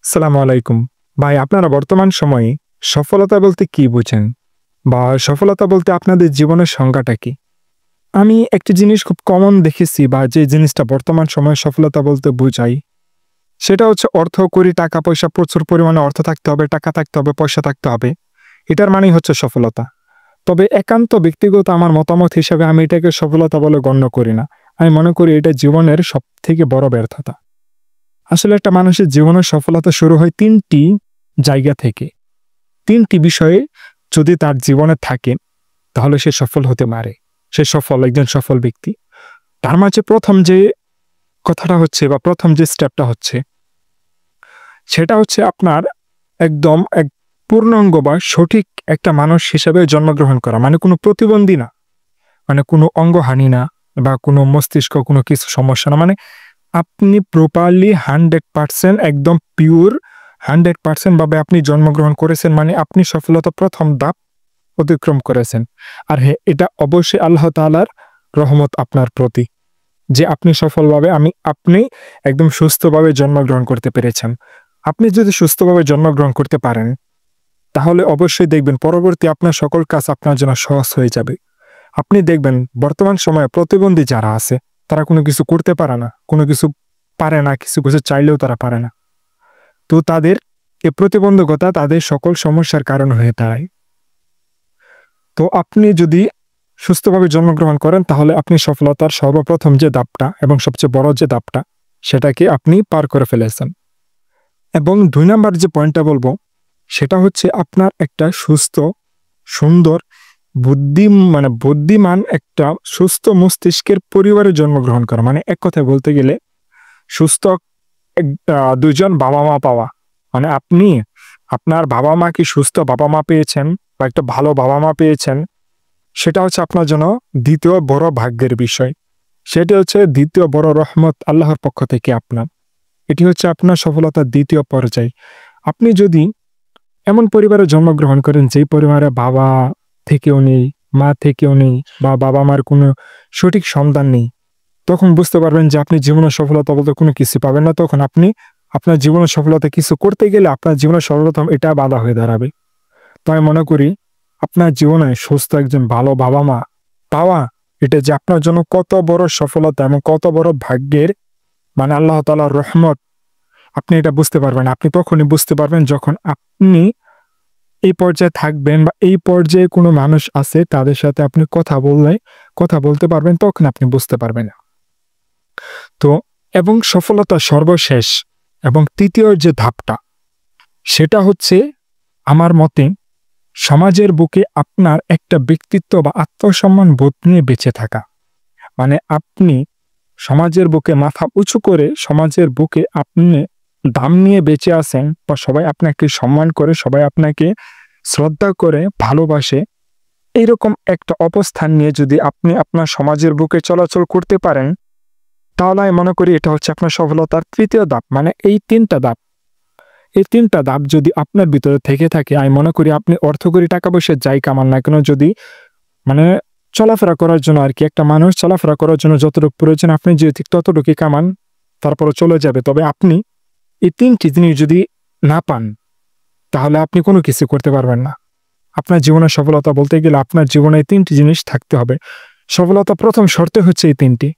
আসসালামু আলাইকুম। ভাই, আপনারা বর্তমান সময়ে সফলতা বলতে কি বুঝেন? বা সফলতা বলতে আপনাদের জীবনের সংজ্ঞাটা কি? আমি একটি জিনিস খুব কমন দেখেছি বা যে জিনিসটা বর্তমান সময়ে সফলতা বলতে বোঝায়, সেটা হচ্ছে অর্থ, কড়ি, টাকা-পয়সা, প্রচুর পরিমাণে অর্থ থাকতে হবে, টাকা থাকতে হবে, পয়সা থাকতে হবে। এটার মানেই হচ্ছে সফলতা। তবে একান্ত ব্যক্তিগত আমার মতামত হিসেবে আমি এটাকে সফলতা বলে গণ্য করি না। আমি মনে করি এটা জীবনের সবথেকে বড় ব্যর্থতা। আসলে একটা মানুষের জীবনের সফলতা শুরু হয় ৩টি জায়গা থেকে। ৩টি বিষয়ে যদি তার জীবনে থাকে, তাহলে সে সফল হতে পারে। সে একজন সফল ব্যক্তি। তার মাঝে ১ম যে কথাটা হচ্ছে বা ১ম যে স্টেপটা হচ্ছে, সেটা হচ্ছে আপনার একদম এক পূর্ণাঙ্গ বা সঠিক একটা মানুষ হিসেবে জন্মগ্রহণ করা। মানে কোনো প্রতিবন্ধী না, মানে কোনো অঙ্গহানি না বা কোনো মস্তিষ্ক কোনো কিছু সমস্যা না। মানে আপনি প্রপারলি 100% একদম পিওর 100% ভাবে আপনি জন্মগ্রহণ করেছেন, মানে আপনি সফলতা ১ম ধাপ অতিক্রম করেছেন। আর হ্যাঁ, এটা অবশ্যই আল্লাহ তাআলার রহমত আপনার প্রতি, যে আপনি সফলভাবে আপনি একদম সুস্থভাবে জন্মগ্রহণ করতে পেরেছেন। আপনি যদি সুস্থভাবে জন্মগ্রহণ করতে পারেন, তাহলে অবশ্যই দেখবেন পরবর্তী আপনার সকল কাজ আপনার জন্য সহজ হয়ে যাবে। আপনি দেখবেন বর্তমান সময়ে প্রতিবন্ধী যারা আছে, তারা কোনো কিছু করতে পারে না, কোনো কিছু পারে না, কিছু চাইলেও তারা পারে না। তো তাদের এই প্রতিবন্ধকতা তাদের সকল সমস্যার কারণ হয়ে দাঁড়ায়। তো আপনি যদি সুস্থভাবে জন্মগ্রহণ করেন, তাহলে আপনি সফলতার সর্বপ্রথম যে ধাপটা এবং সবচেয়ে বড় যে ধাপটা, সেটাকে আপনি পার করে ফেলেছেন। এবং ২ নাম্বার যে পয়েন্টটা বলবো, সেটা হচ্ছে আপনার একটা সুস্থ, সুন্দর, বুদ্ধিমান একটা সুস্থ মস্তিষ্কের পরিবারে জন্মগ্রহণ করা। মানে এক কথায় বলতে গেলে সুস্থ ২ জন বাবা-মা পাওয়া। মানে আপনি আপনার বাবা-মা কি সুস্থ বাবা-মা পেয়েছেন বা একটা ভালো বাবা-মা পেয়েছেন, সেটা হচ্ছে আপনার জন্য ২য় বড় ভাগ্যের বিষয়। সেটা হচ্ছে ২য় বড় রহমত আল্লাহর পক্ষ থেকে আপনার। এটি হচ্ছে আপনার সফলতার ২য় পর্যায়। আপনি যদি এমন পরিবারে জন্মগ্রহণ করেন, যেই পরিবারে বাবা থেকেও নেই, মা থেকেও নেই বা বাবা-মার কোনো সঠিক সন্ধান নেই, তখন বুঝতে পারবেন যে আপনি জীবনের সফলতা বলতে কোনো কিছু পাবেন না। তখন আপনি আপনার জীবনের সফলতা কিছু করতে গেলে আপনার জীবনের সফলতা এটা বাধা হয়ে দাঁড়াবে। তো আমি মনে করি আপনার জীবনে সুস্থ একজন ভালো বাবা-মা পাওয়া, এটা যে আপনার জন্য কত বড় সফলতা এবং কত বড় ভাগ্যের, মানে আল্লাহ তাআলার রহমত, আপনি এটা বুঝতে পারবেন। আপনি তখনই বুঝতে পারবেন যখন আপনি এই পর্যায়ে থাকবেন বা এই পর্যায়ে কোনো মানুষ আছে তাদের সাথে আপনি কথা বলতে পারবেন, তখন আপনি বুঝতে পারবেন। তো এবং সফলতা সর্বশেষ এবং ৩য় যে ধাপটা, সেটা হচ্ছে আমার মতে সমাজের বুকে আপনার একটা ব্যক্তিত্ব বা আত্মসম্মান বোধ নিয়ে বেঁচে থাকা। মানে আপনি সমাজের বুকে মাথা উঁচু করে, সমাজের বুকে আপনি দাম নিয়ে বেঁচে আছেন বা সবাই আপনাকে সম্মান করে, সবাই আপনাকে শ্রদ্ধা করে, ভালোবাসে। এইরকম একটা অবস্থান নিয়ে যদি আপনি আপনার সমাজের বুকে চলাচল করতে পারেন, তাহলে আমি মনে করি এটা হচ্ছে আপনার সফলতার ৩য় ধাপ। মানে এই ৩টা ধাপ, এই ৩টা ধাপ যদি আপনার ভিতরে থেকে থাকে, আমি মনে করি আপনি অর্থ কড়ি, টাকা পয়সা যাই কামান না কেন, যদি মানে চলাফেরা করার জন্য আর কি, একটা মানুষ চলাফেরা করার জন্য যতটুকু প্রয়োজন আপনি যদি ঠিক ততটুকুই কামান, তারপরে চলে যাবে। তবে আপনি এই ৩টি জিনিস যদি না পান, তাহলে আপনি কোনো কিছু করতে পারবেন না। আপনার জীবনের সফলতা বলতে গেলে আপনার জীবনে এই ৩টি জিনিস থাকতে হবে। সফলতা ১ম শর্তে হচ্ছে এই ৩টি।